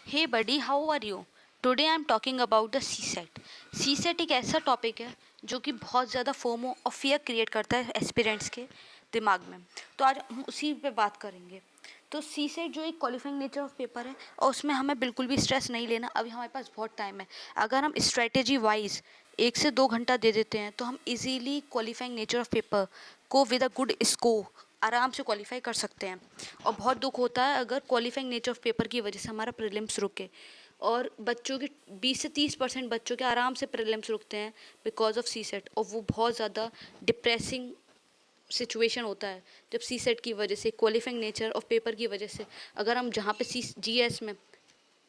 Hey buddy, how are you? Today I am talking about the CSAT. CSAT एक ऐसा topic है जो कि बहुत ज़्यादा फोमो और फियर क्रिएट करता है एस्पिरेंट्स के दिमाग में। तो आज हम उसी पे बात करेंगे। तो सी सेट जो एक क्वालिफाइंग नेचर ऑफ पेपर है और उसमें हमें बिल्कुल भी स्ट्रेस नहीं लेना। अभी हमारे पास बहुत टाइम है। अगर हम स्ट्रेटेजी वाइज 1 से 2 घंटा दे देते हैं तो हम easily qualifying nature of paper को विद अ गुड स्कोर आराम से क्वालिफाई कर सकते हैं। और बहुत दुख होता है अगर क्वालिफाइंग नेचर ऑफ पेपर की वजह से हमारा प्रीलिम्स रुके। और बच्चों के 20 से 30% बच्चों के आराम से प्रीलिम्स रुकते हैं बिकॉज ऑफ सी सेट। और वो बहुत ज़्यादा डिप्रेसिंग सिचुएशन होता है जब सी सेट की वजह से, क्वालिफाइंग नेचर ऑफ पेपर की वजह से, अगर हम जहाँ पे सी जी एस में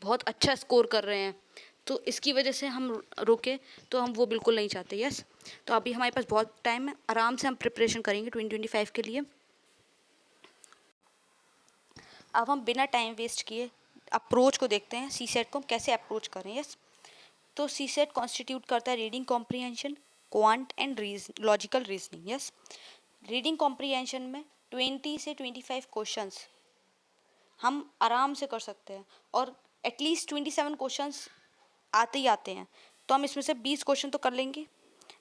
बहुत अच्छा स्कोर कर रहे हैं तो इसकी वजह से हम रुके, तो हम वो बिल्कुल नहीं चाहते। यस, तो अभी हमारे पास बहुत टाइम है, आराम से हम प्रिपरेशन करेंगे 2025 के लिए। अब हम बिना टाइम वेस्ट किए अप्रोच को देखते हैं, सी सेट को हम कैसे अप्रोच करें। यस, तो सी सेट कॉन्स्टिट्यूट करता है reading comprehension, quant and logical reasoning. Yes, reading comprehension में 20 से 25 क्वेश्चंस हम आराम से कर सकते हैं और एटलीस्ट 27 क्वेश्चंस आते ही आते हैं, तो हम इसमें से 20 क्वेश्चन तो कर लेंगे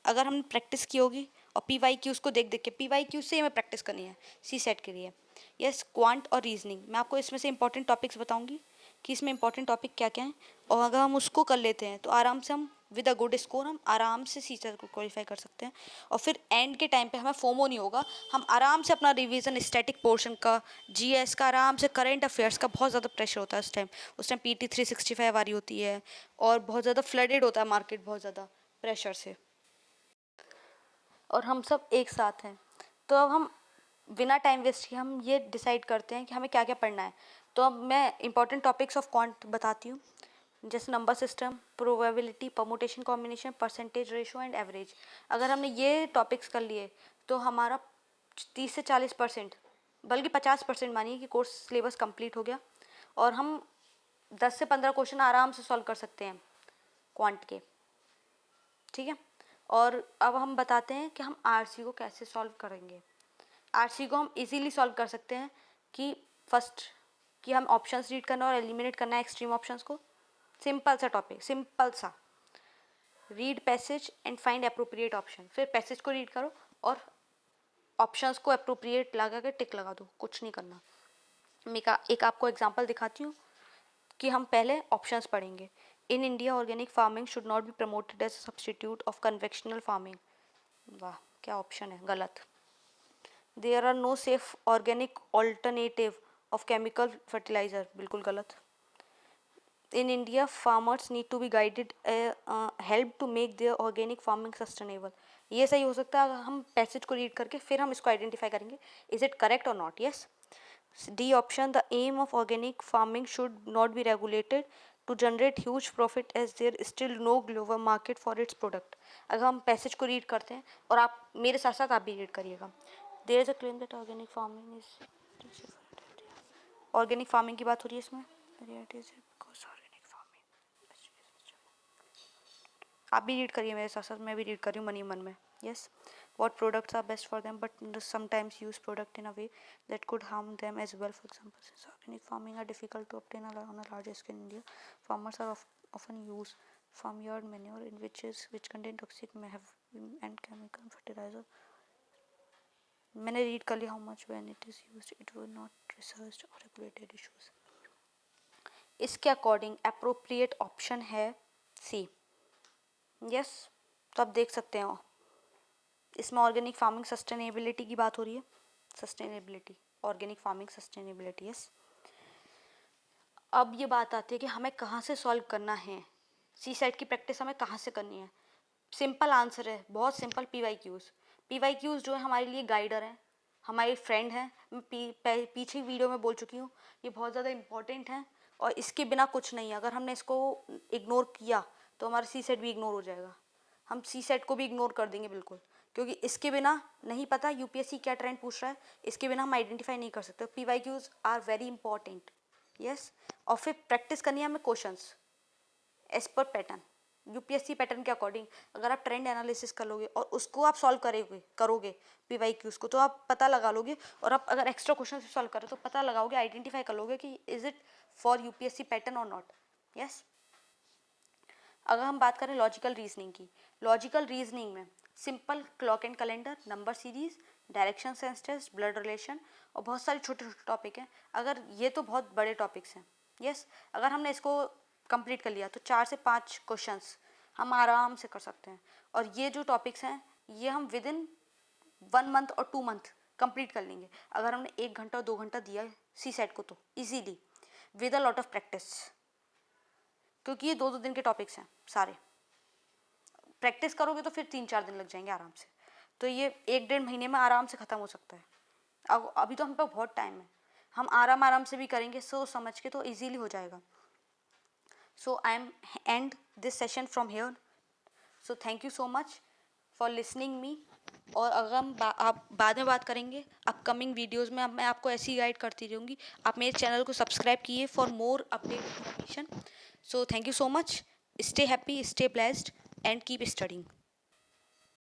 अगर हमने प्रैक्टिस की होगी। और पी वाई क्यूज़ को देख देख के, पी वाई क्यूज़ से ही हमें प्रैक्टिस करनी है सी सेट के लिए। यस, क्वांट और रीजनिंग मैं आपको इसमें से इंपॉर्टेंट टॉपिक्स बताऊंगी कि इसमें इंपॉर्टेंट टॉपिक क्या क्या हैं। और अगर हम उसको कर लेते हैं तो आराम से हम विद अ गुड स्कोर हम आराम से सी सेट को क्वालिफाई कर सकते हैं। और फिर एंड के टाइम पे हमें फोमो नहीं होगा, हम आराम से अपना रिवीजन स्टैटिक पोर्शन का, जीएस का, आराम से करंट अफेयर्स का बहुत ज़्यादा प्रेशर होता है उस टाइम पीटी 365 आ रही होती है और बहुत ज़्यादा फ्लडेड होता है मार्केट बहुत ज़्यादा प्रेशर से, और हम सब एक साथ हैं। तो अब हम बिना टाइम वेस्ट किए हम ये डिसाइड करते हैं कि हमें क्या क्या पढ़ना है। तो अब मैं इंपॉर्टेंट टॉपिक्स ऑफ क्वांट बताती हूँ, जैसे number system, probability, permutation combination, percentage ratio and average. अगर हमने ये टॉपिक्स कर लिए तो हमारा 30 से 40%, बल्कि 50% मानिए कि कोर्स सिलेबस कंप्लीट हो गया और हम 10 से 15 क्वेश्चन आराम से सॉल्व कर सकते हैं क्वांट के। ठीक है, और अब हम बताते हैं कि हम आरसी को कैसे सॉल्व करेंगे। आरसी को हम इजीली सॉल्व कर सकते हैं कि फर्स्ट कि हम ऑप्शंस रीड करना और एलिमिनेट करना है एक्सट्रीम ऑप्शंस को। सिंपल सा टॉपिक, सिंपल सा, read passage and find appropriate option. फिर पैसेज को रीड करो और ऑप्शंस को अप्रोप्रिएट लगा के टिक लगा दो, कुछ नहीं करना। मैं एक आपको एग्जांपल दिखाती हूँ कि हम पहले ऑप्शंस पढ़ेंगे। In India organic farming should not be promoted as substitute of conventional farming. वाह, क्या ऑप्शन है, गलत। There are no safe organic alternative of chemical fertiliser, बिल्कुल गलत। In India farmers need to be guided help to make their organic farming sustainable. ये सही हो सकता है अगर हम पैसेज को रीड करके फिर हम इसको आइडेंटिफाई करेंगे, इज इट करेक्ट और not. Yes, D option, the aim of organic farming should not be regulated to generate huge profit as there still no global market for its product. अगर हम passage को read करते हैं और आप मेरे साथ साथ आप भी रीड करिएगा। There is a claim that organic farming is, organic farming की बात हो रही है इसमें, आप भी रीड करिए मेरे साथ साथ, मैं भी रीड कर रही हूँ मन ही मन में। Yes, what products are best for them but sometimes use product in a way that could harm them as well. For example, since organic farming are difficult to obtain on a large scale in India, farmers are often use farmyard manure in which contain toxic may have and chemical fertilizer. मैंने read कर लिया, how much when it is used it will not researched or regulated issues. इसके according appropriate option है सी। Yes, तो आप देख सकते हो इसमें ऑर्गेनिक फार्मिंग सस्टेनेबिलिटी की बात हो रही है। Sustainability, organic farming sustainability. Yes, अब ये बात आती है कि हमें कहाँ से सॉल्व करना है, सी सेट की प्रैक्टिस हमें कहाँ से करनी है। सिंपल आंसर है, बहुत simple, P Y Qs. P Y Qs जो है हमारे लिए गाइडर हैं, हमारे फ्रेंड हैं। मैं पीछे वीडियो में बोल चुकी हूँ, ये बहुत ज़्यादा इंपॉर्टेंट हैं और इसके बिना कुछ नहीं है। अगर हमने इसको इग्नोर किया तो हमारा सी सेट भी इग्नोर हो जाएगा, हम सी सेट को भी इग्नोर कर देंगे बिल्कुल, क्योंकि इसके बिना नहीं पता यूपीएससी क्या ट्रेंड पूछ रहा है, इसके बिना हम आइडेंटिफाई नहीं कर सकते। P Y Qs are very important. Yes, और फिर प्रैक्टिस करनी है हमें questions as per pattern, UPSC pattern के अकॉर्डिंग। अगर आप ट्रेंड एनालिसिस कर लोगे और उसको आप सॉल्व करोगे पी वाई क्यूज़ को, तो आप पता लगा लोगे। और आप अगर एक्स्ट्रा क्वेश्चन सॉल्व करो तो पता लगाओगे, आइडेंटिफाई कर लोगे कि is it for UPSC pattern और नॉट। यस। अगर हम बात करें लॉजिकल रीजनिंग की, लॉजिकल रीजनिंग में simple clock and calendar, number series, direction sense test, blood relation और बहुत सारे छोटे छोटे टॉपिक हैं। अगर ये तो बहुत बड़े टॉपिक्स हैं, यस। अगर हमने इसको कंप्लीट कर लिया तो 4 से 5 क्वेश्चंस हम आराम से कर सकते हैं। और ये जो टॉपिक्स हैं ये हम विद इन 1 मंथ और 2 मंथ कंप्लीट कर लेंगे अगर हमने 1 घंटा और 2 घंटा दिया सी सेट को, तो easily with a lot of practice, क्योंकि ये 2-2 दिन के टॉपिक्स हैं सारे। प्रैक्टिस करोगे तो फिर 3-4 दिन लग जाएंगे आराम से, तो ये 1-1.5 महीने में आराम से ख़त्म हो सकता है। अब अभी तो हम पे बहुत टाइम है, हम आराम से भी करेंगे सोच समझ के तो इजीली हो जाएगा। So I am end this session from here. So thank you so much for listening me. और अगर हम आप बाद में बात करेंगे अपकमिंग वीडियोज़ में, अब मैं आपको ऐसी गाइड करती रहूँगी। आप मेरे चैनल को सब्सक्राइब कीजिए for more update information. So thank you so much, stay happy, stay blessed and keep studying.